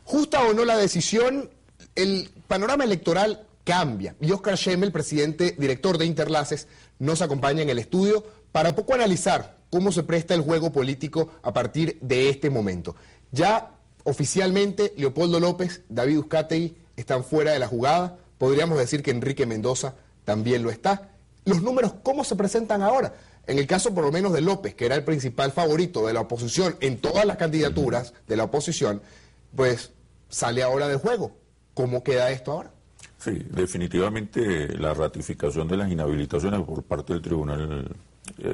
Justa o no la decisión, el panorama electoral cambia. Y Óscar Schemmel, presidente, director de Interlaces, nos acompaña en el estudio para poco analizar cómo se presta el juego político a partir de este momento. Ya oficialmente Leopoldo López, David Uzcategui están fuera de la jugada. Podríamos decir que Enrique Mendoza también lo está. Los números, ¿cómo se presentan ahora? En el caso por lo menos de López, que era el principal favorito de la oposición en todas las candidaturas de la oposición, pues sale ahora del juego. ¿Cómo queda esto ahora? Sí, definitivamente la ratificación de las inhabilitaciones por parte del Tribunal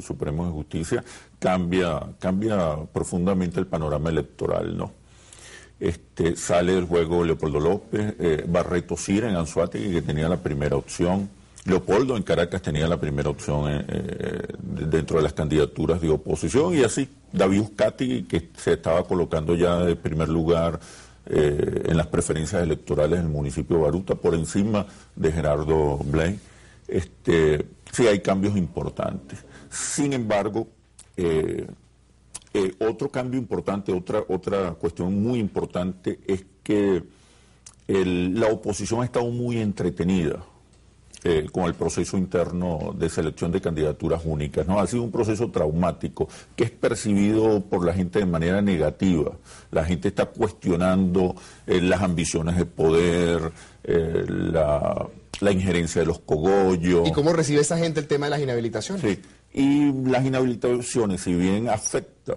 Supremo de Justicia cambia profundamente el panorama electoral, ¿no? Sale del juego Leopoldo López, Barreto Sira en Anzoátegui, que tenía la primera opción. Leopoldo en Caracas tenía la primera opción dentro de las candidaturas de oposición, y así David Uzcategui, que se estaba colocando ya de primer lugar en las preferencias electorales del municipio de Baruta, por encima de Gerardo Blay. Sí hay cambios importantes. Sin embargo, otro cambio importante, otra cuestión muy importante es que la oposición ha estado muy entretenida con el proceso interno de selección de candidaturas únicas, ¿no? Ha sido un proceso traumático que es percibido por la gente de manera negativa. La gente está cuestionando las ambiciones de poder, la injerencia de los cogollos. ¿Y cómo recibe esa gente el tema de las inhabilitaciones? Sí. Y las inhabilitaciones, si bien afecta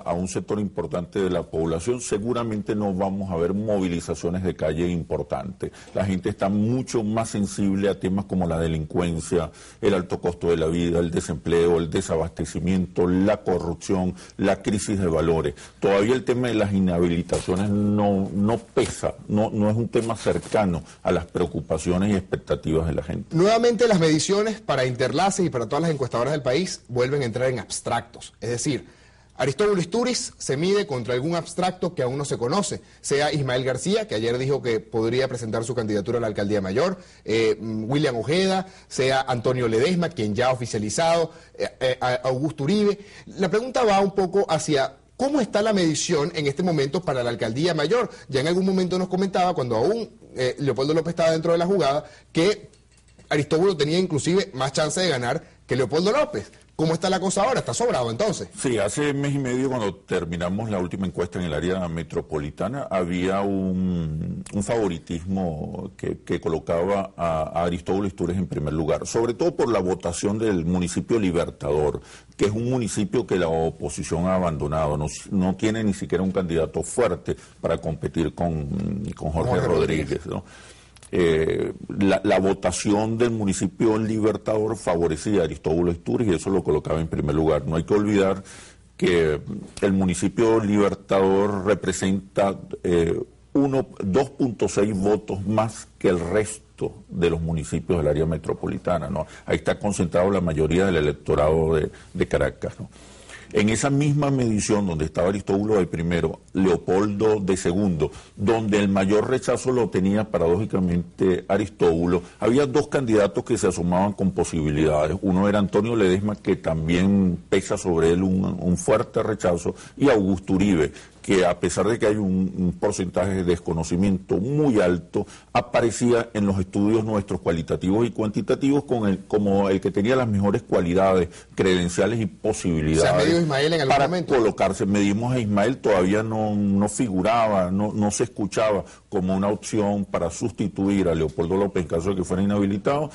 a un sector importante de la población, seguramente no vamos a ver movilizaciones de calle importantes. La gente está mucho más sensible a temas como la delincuencia, el alto costo de la vida, el desempleo, el desabastecimiento, la corrupción, la crisis de valores. Todavía el tema de las inhabilitaciones no pesa, no es un tema cercano a las preocupaciones y expectativas de la gente. Nuevamente las mediciones para Interlaces y para todas las encuestadoras del país vuelven a entrar en abstractos. Es decir, Aristóbulo Istúriz se mide contra algún abstracto que aún no se conoce, sea Ismael García, que ayer dijo que podría presentar su candidatura a la alcaldía mayor, William Ojeda, sea Antonio Ledesma, quien ya ha oficializado, Augusto Uribe. La pregunta va un poco hacia cómo está la medición en este momento para la alcaldía mayor. Ya en algún momento nos comentaba, cuando aún Leopoldo López estaba dentro de la jugada, que Aristóbulo tenía inclusive más chance de ganar que Leopoldo López. ¿Cómo está la cosa ahora? ¿Está sobrado entonces? Sí, hace mes y medio, cuando terminamos la última encuesta en el área metropolitana, había un favoritismo que colocaba a Aristóbulo Istúriz en primer lugar, sobre todo por la votación del municipio Libertador, que es un municipio que la oposición ha abandonado, no tiene ni siquiera un candidato fuerte para competir con Jorge Rodríguez, ¿no? La votación del municipio Libertador favorecía a Aristóbulo Istúriz y eso lo colocaba en primer lugar. No hay que olvidar que el municipio Libertador representa 2.6 votos más que el resto de los municipios del área metropolitana, ¿no? Ahí está concentrado la mayoría del electorado de Caracas, ¿no? En esa misma medición donde estaba Aristóbulo de primero, Leopoldo de segundo, donde el mayor rechazo lo tenía paradójicamente Aristóbulo, había dos candidatos que se asomaban con posibilidades. Uno era Antonio Ledesma, que también pesa sobre él un fuerte rechazo, y Augusto Uribe, que a pesar de que hay un porcentaje de desconocimiento muy alto, aparecía en los estudios nuestros cualitativos y cuantitativos como el que tenía las mejores cualidades, credenciales y posibilidades. ¿Se ha medido Ismael en algún momento? Para colocarse. Medimos a Ismael, todavía no figuraba, no se escuchaba como una opción para sustituir a Leopoldo López en caso de que fuera inhabilitado,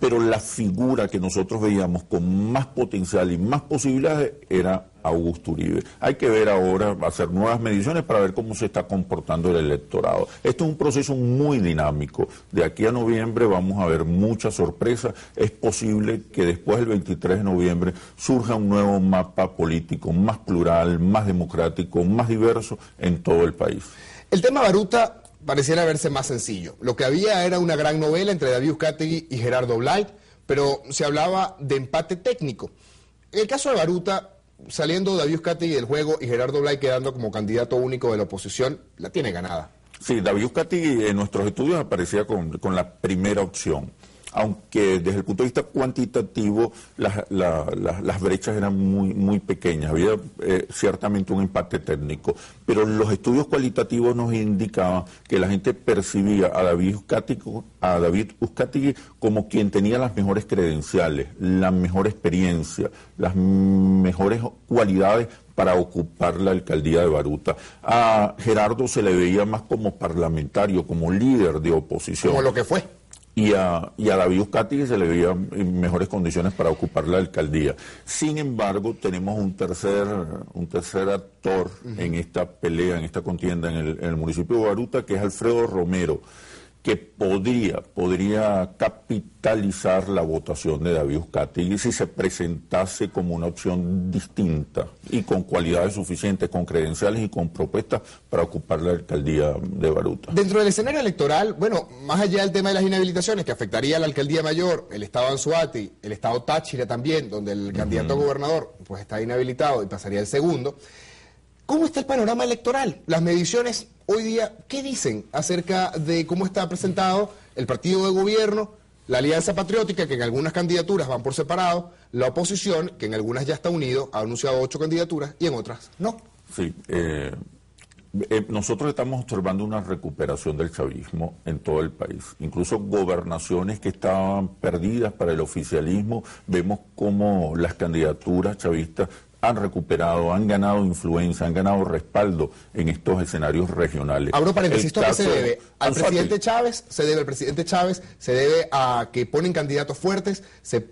pero la figura que nosotros veíamos con más potencial y más posibilidades era Augusto Uribe. Hay que ver ahora, hacer nuevas mediciones para ver cómo se está comportando el electorado. Esto es un proceso muy dinámico. De aquí a noviembre vamos a ver muchas sorpresas. Es posible que después del 23 de noviembre surja un nuevo mapa político más plural, más democrático, más diverso en todo el país. El tema Baruta pareciera verse más sencillo. Lo que había era una gran novela entre David Uzcategui y Gerardo Blay, pero se hablaba de empate técnico. En el caso de Baruta, saliendo David Uzcategui del juego y Gerardo Blay quedando como candidato único de la oposición, la tiene ganada. Sí, David Uzcategui en nuestros estudios aparecía con la primera opción. aunque desde el punto de vista cuantitativo las brechas eran muy pequeñas, había ciertamente un empate técnico, pero los estudios cualitativos nos indicaban que la gente percibía a David Uzcategui como quien tenía las mejores credenciales, la mejor experiencia, las mejores cualidades para ocupar la alcaldía de Baruta. A Gerardo se le veía más como parlamentario, como líder de oposición. Como lo que fue. Y a David Uzcategui se le veía en mejores condiciones para ocupar la alcaldía. Sin embargo, tenemos un tercer actor en esta pelea, en esta contienda en el municipio de Baruta, que es Alfredo Romero, que podría capitalizar la votación de David Uzcategui si se presentase como una opción distinta y con cualidades suficientes, con credenciales y con propuestas para ocupar la alcaldía de Baruta. Dentro del escenario electoral, bueno, más allá del tema de las inhabilitaciones que afectaría a la alcaldía mayor, el estado Anzoátegui, el estado Táchira también, donde el candidato a gobernador pues está inhabilitado y pasaría el segundo, ¿cómo está el panorama electoral? Las mediciones hoy día, ¿qué dicen acerca de cómo está presentado el partido de gobierno, la Alianza Patriótica, que en algunas candidaturas van por separado, la oposición, que en algunas ya está unido, ha anunciado 8 candidaturas y en otras no? Sí, nosotros estamos observando una recuperación del chavismo en todo el país. Incluso gobernaciones que estaban perdidas para el oficialismo, vemos cómo las candidaturas chavistas han recuperado, han ganado influencia, han ganado respaldo en estos escenarios regionales. Abro paréntesis, ¿esto a qué se debe? ¿Al presidente Chávez? ¿Se debe al presidente Chávez? ¿Se debe a que ponen candidatos fuertes? ¿Se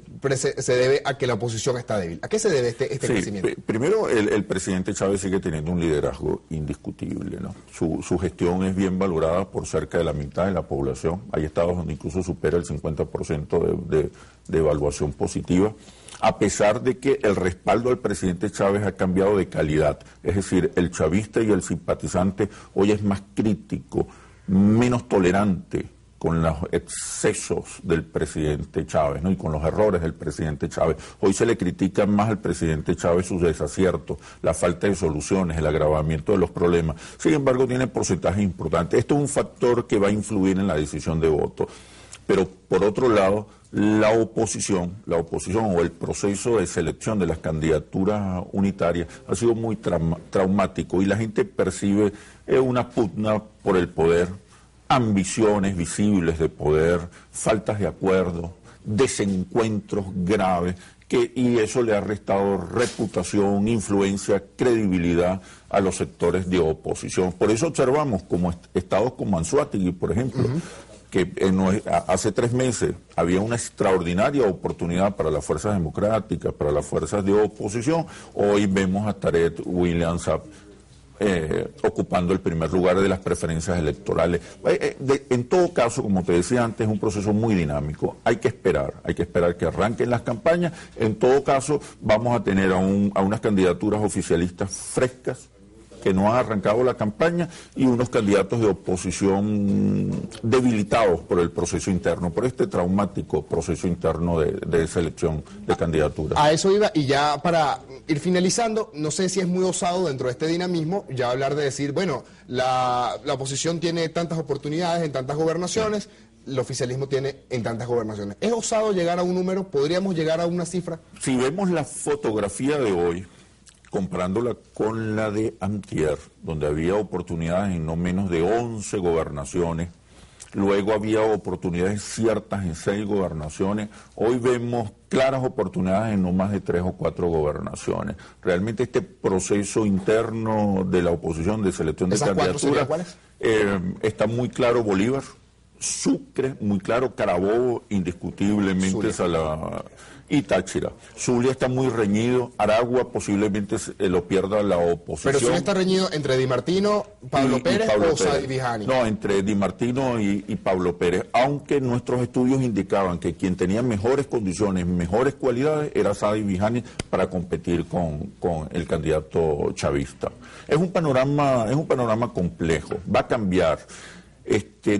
debe a que la oposición está débil? ¿A qué se debe este crecimiento? Primero, el presidente Chávez sigue teniendo un liderazgo indiscutible, ¿no? Su gestión es bien valorada por cerca de la mitad de la población. Hay estados donde incluso supera el 50% de evaluación positiva, a pesar de que el respaldo al presidente Chávez ha cambiado de calidad. Es decir, el chavista y el simpatizante hoy es más crítico, menos tolerante con los excesos del presidente Chávez, ¿no? Y con los errores del presidente Chávez. Hoy se le critica más al presidente Chávez sus desaciertos, la falta de soluciones, el agravamiento de los problemas. Sin embargo, tiene porcentajes importantes. Esto es un factor que va a influir en la decisión de voto. Pero, por otro lado, la oposición o el proceso de selección de las candidaturas unitarias ha sido muy traumático y la gente percibe una pugna por el poder, ambiciones visibles de poder, faltas de acuerdo, desencuentros graves, y eso le ha restado reputación, influencia, credibilidad a los sectores de oposición. Por eso observamos como estados como Anzoátegui, por ejemplo, que hace 3 meses había una extraordinaria oportunidad para las fuerzas democráticas, para las fuerzas de oposición. Hoy vemos a Tarek William Saab ocupando el primer lugar de las preferencias electorales. En todo caso, como te decía antes, es un proceso muy dinámico. Hay que esperar que arranquen las campañas. En todo caso, vamos a tener a unas candidaturas oficialistas frescas, que no han arrancado la campaña, y unos candidatos de oposición debilitados por el proceso interno, por este traumático proceso interno de selección de candidaturas. A eso iba, y ya para ir finalizando, no sé si es muy osado dentro de este dinamismo ya hablar de decir, bueno, la oposición tiene tantas oportunidades en tantas gobernaciones, el oficialismo tiene en tantas gobernaciones. ¿Es osado llegar a un número? ¿Podríamos llegar a una cifra? Si vemos la fotografía de hoy, comparándola con la de antier, donde había oportunidades en no menos de 11 gobernaciones, luego había oportunidades ciertas en 6 gobernaciones, hoy vemos claras oportunidades en no más de 3 o 4 gobernaciones. Realmente este proceso interno de la oposición de selección de candidaturas, ¿cuáles? Está muy claro Bolívar, Sucre, muy claro Carabobo, indiscutiblemente y Táchira. Zulia está muy reñido, Aragua posiblemente lo pierda la oposición. Pero Zulia está reñido entre Di Martino, Pablo Pérez o Sadi Vijani. No, entre Di Martino y Pablo Pérez, aunque nuestros estudios indicaban que quien tenía mejores condiciones, mejores cualidades, era Sadi Vijani para competir con el candidato chavista. Es un panorama complejo, va a cambiar.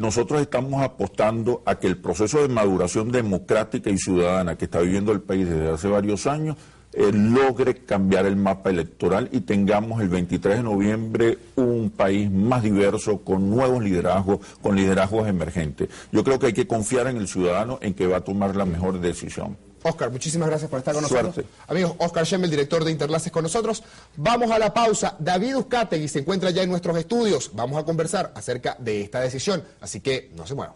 Nosotros estamos apostando a que el proceso de maduración democrática y ciudadana que está viviendo el país desde hace varios años logre cambiar el mapa electoral y tengamos el 23 de noviembre un país más diverso, con nuevos liderazgos, con liderazgos emergentes. Yo creo que hay que confiar en el ciudadano en que va a tomar la mejor decisión. Oscar, muchísimas gracias por estar con nosotros. Suerte. Amigos, Oscar Schembel, director de Interlaces, con nosotros. Vamos a la pausa. David Uzcategui se encuentra ya en nuestros estudios. Vamos a conversar acerca de esta decisión, así que no se muevan.